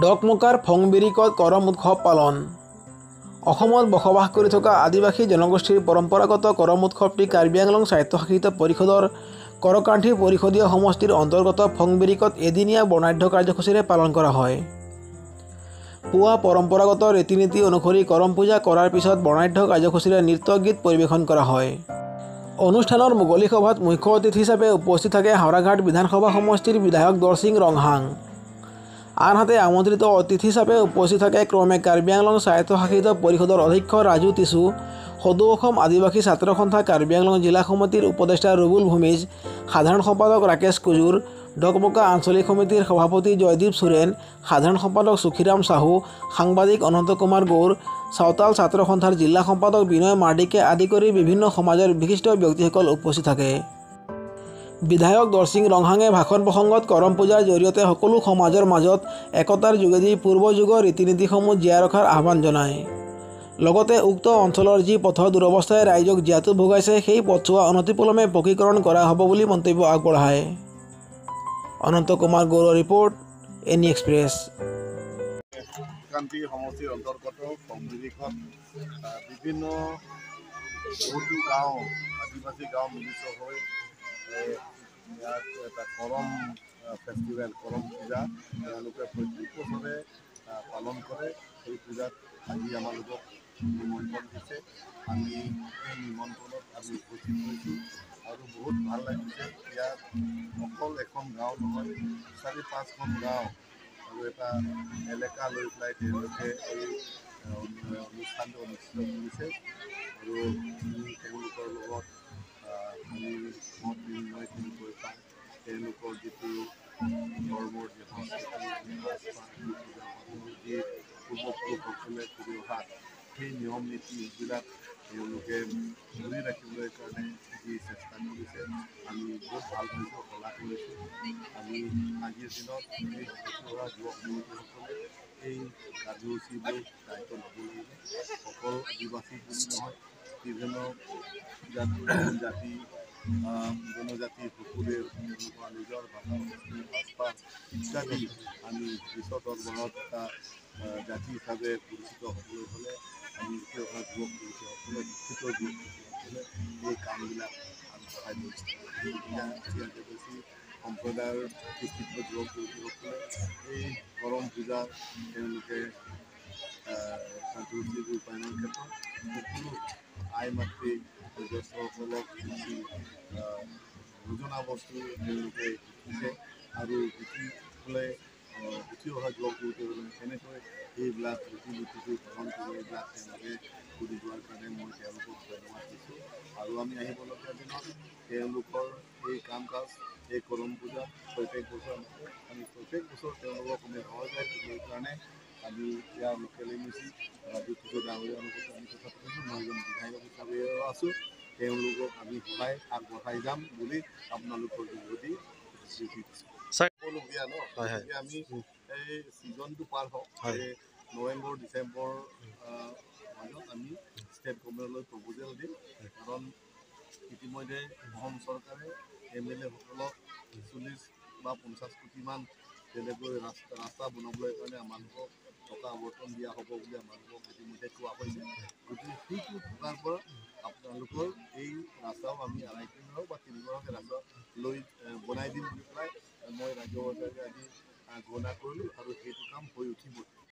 ডকমকাৰ ফংবিৰিকত কৰম উৎসৱ পালন। অসমত বসবাস কৰি থকা আদিবাসী জনগোষ্ঠীৰ পৰম্পৰাগত কৰম উৎসৱটি কাৰ্বি আংলং স্বায়ত্তশাসিত পৰিষদৰ কৰকান্থী পৰিষদীয় সমষ্টিৰ অন্তৰ্গত ফংবিৰিকত এদিনীয়া বৰ্ণাঢ্য কাৰ্যসূচীৰে পালন কৰা হয়। পুৱা পৰম্পৰাগত ৰীতি নীতি অনুসৰি কৰম পূজা কৰাৰ পিছত বৰ্ণাঢ্য কাৰ্যসূচীৰে নৃত্য গীত পৰিৱেশন কৰা হয়। অনুষ্ঠানৰ মুকলি সভাত মুখ্য অতিথি হিচাপে উপস্থিত থাকে হাওৰাঘাট বিধানসভা সমষ্টিৰ বিধায়ক দৰচিং ৰংহাং। আনহাতে আমন্ত্ৰিত অতিথি হিচাপে উপস্থিত থাকে ক্ৰমে কাৰ্বি আংলং স্বায়ত্তশাসিত পৰিষদৰ অধ্যক্ষ ৰাজু টিছু, সদৌ অসম আদিবাসী ছাত্ৰ সন্থা কাৰ্বি আংলং জিলা সমিতিৰ উপদেষ্টা ৰুবুল ভূমিজ, সাধাৰণ সম্পাদক ৰাকেশ কুজুৰ, ডকমকা আঞ্চলিক সমিতিৰ সভাপতি জয়দীপ সোৰেন, সাধাৰণ সম্পাদক সুখীৰাম চাহু, সাংবাদিক অনন্ত কুমাৰ গৌৰ, চাওতাল ছাত্ৰ সন্থাৰ জিলা সম্পাদক বিনয় মাৰ্ডিকে আদি কৰি বিভিন্ন সমাজৰ বিশিষ্ট ব্যক্তিসকল উপস্থিত থাকে। বিধায়ক দৰচিং ৰংহাঙে ভাষণ প্ৰসংগত কৰম পূজাৰ জৰিয়তে সকলো সমাজৰ মাজত একতাৰ যোগেদি পূৰ্বযুগৰ ৰীতি নীতিসমূহ জীয়াই ৰখাৰ আহ্বান জনায়। লগতে উক্ত অঞ্চলৰ যি পথৰ দুৰৱস্থাই ৰাইজক জীয়াতু ভোগাইছে সেই পথছোৱা অনতিপলমে পকীকৰণ কৰা হ'ব বুলি মন্তব্য আগবঢ়ায়। অনন্ত কুমাৰ গৌৰৰ ৰিপৰ্ট, এনি এক্সপ্ৰেছ। কান্তি সমষ্টিৰ অন্তৰ্গত ফংবিৰিকত বিভিন্ন বহুতো গাঁও আদিবাসী গাঁও মিলিত হৈ ইয়াত এটা কৰম ফেষ্টিভেল কৰম পূজা তেওঁলোকে প্ৰত্যেক বছৰে পালন কৰে। সেই পূজাত আজি আমালোকক নিমন্ত্ৰণ দিছে। আমি এই নিমন্ত্ৰণত আমি উপস্থিত হৈছোঁ আৰু বহুত ভাল লাগিছে। ইয়াত অকল এখন গাঁও নহয়, ৪-৫খন গাঁও আৰু এটা এলেকা লৈ পেলাই তেওঁলোকে এই অনুষ্ঠানটো অনুষ্ঠিত কৰিছে আৰু তেওঁলোকৰ লগত আমি মত বিনিময় কৰিবলৈ পাওঁ। তেওঁলোকৰ যিটো ধৰ্মৰ যি সংস্কৃতি যি পূৰ্বপুৰুষসকলে কৰি অহা সেই নিয়ম নীতিবিলাক তেওঁলোকে ধৰি ৰাখিবলৈ কাৰণে যি চেষ্টা কৰিছে আমি বহুত ভাল পাইছোঁ, শলাগ লৈছোঁ। আমি আজিৰ দিনত এই হোৱা যুৱক যুৱতীসকলে এই কাৰ্যসূচীবোৰ দায়িত্ব ল'ব লাগিব। অকল আদিবাসী বুলি নহয়, বিভিন্ন জাতি জনজাতি সকলোৱে তেওঁলোকৰ নিজৰ ভাষা সংস্কৃতি সাজপাৰ ইত্যাদি আমি বিশ্ব দৰবাৰত এটা জাতি হিচাপে পৰিচিত হ'বলৈ হ'লে আমি উঠি অহা যুৱক যুৱতীসকলে শিক্ষিত যুৱক যুৱতীসকলে এই কামবিলাক আগবঢ়াই লৈছে। এতিয়া আদিবাসী সম্প্ৰদায়ৰ শিক্ষিত যুৱক যুৱতীসকলে এই কৰম পূজা তেওঁলোকে কাৰ্যসূচী ৰূপায়ণৰ ক্ষেত্ৰত সকলো আই মাতৃ জ্যেষ্ঠসকলক কিছু নজনা বস্তু তেওঁলোকে শিকিছে আৰু শিকি পেলাই উঠি অহা যুৱক যুৱতীসকলে কেনেকৈ এইবিলাক ৰীতি নীতিটো পালন কৰিব এইবিলাক তেওঁলোকে কৰি যোৱাৰ কাৰণে মই তেওঁলোকক ধন্যবাদ দিছোঁ। আৰু আমি আহিবলগীয়া দিনত তেওঁলোকৰ এই কাম কাজ এই কৰম পূজা প্ৰত্যেক বছৰ আমি প্ৰত্যেক বছৰ তেওঁলোকক আমি সহযোগ দিবৰ কাৰণে আমি ইয়াৰ লোকেল এমচি ৰাজু টিছু ডাঙৰীয়াৰ লগত আমি কথা পাতিছোঁ। মই এজন বিধায়ক হিচাপেও আছোঁ। তেওঁলোকক আমি সহায় আগবঢ়াই যাম বুলি আপোনালোকৰ যোগেদি প্ৰতিশ্ৰুতি দিছোঁ। হ'বলগীয়া ন গতিকে আমি এই ছিজনটো পাৰ হওঁ এই নৱেম্বৰ ডিচেম্বৰ মাজত আমি ষ্টেট গভৰ্ণমেণ্টলৈ প্ৰপ'জেল দিম। কাৰণ ইতিমধ্যে অসম চৰকাৰে MLA সকলক 40 বা 50 কোটিমান তেনেকৈ ৰাস্তা বনাবলৈ কাৰণে আমালোকক টকা আৱৰ্তন দিয়া হ'ব বুলি আমালোকক ইতিমধ্যে কোৱা হৈছে। গতিকে সেইটো টকাৰ পৰা আপোনালোকৰ এই ৰাস্তাও আমি 2.5 কিলোমিটাৰ হওক বা 3 কিলোমিটাৰ ৰাস্তা লৈ বনাই দিম বুলি পেলাই মই ৰাজ্যপালে আজি ঘোষণা কৰিলোঁ আৰু সেইটো কাম হৈ উঠিব।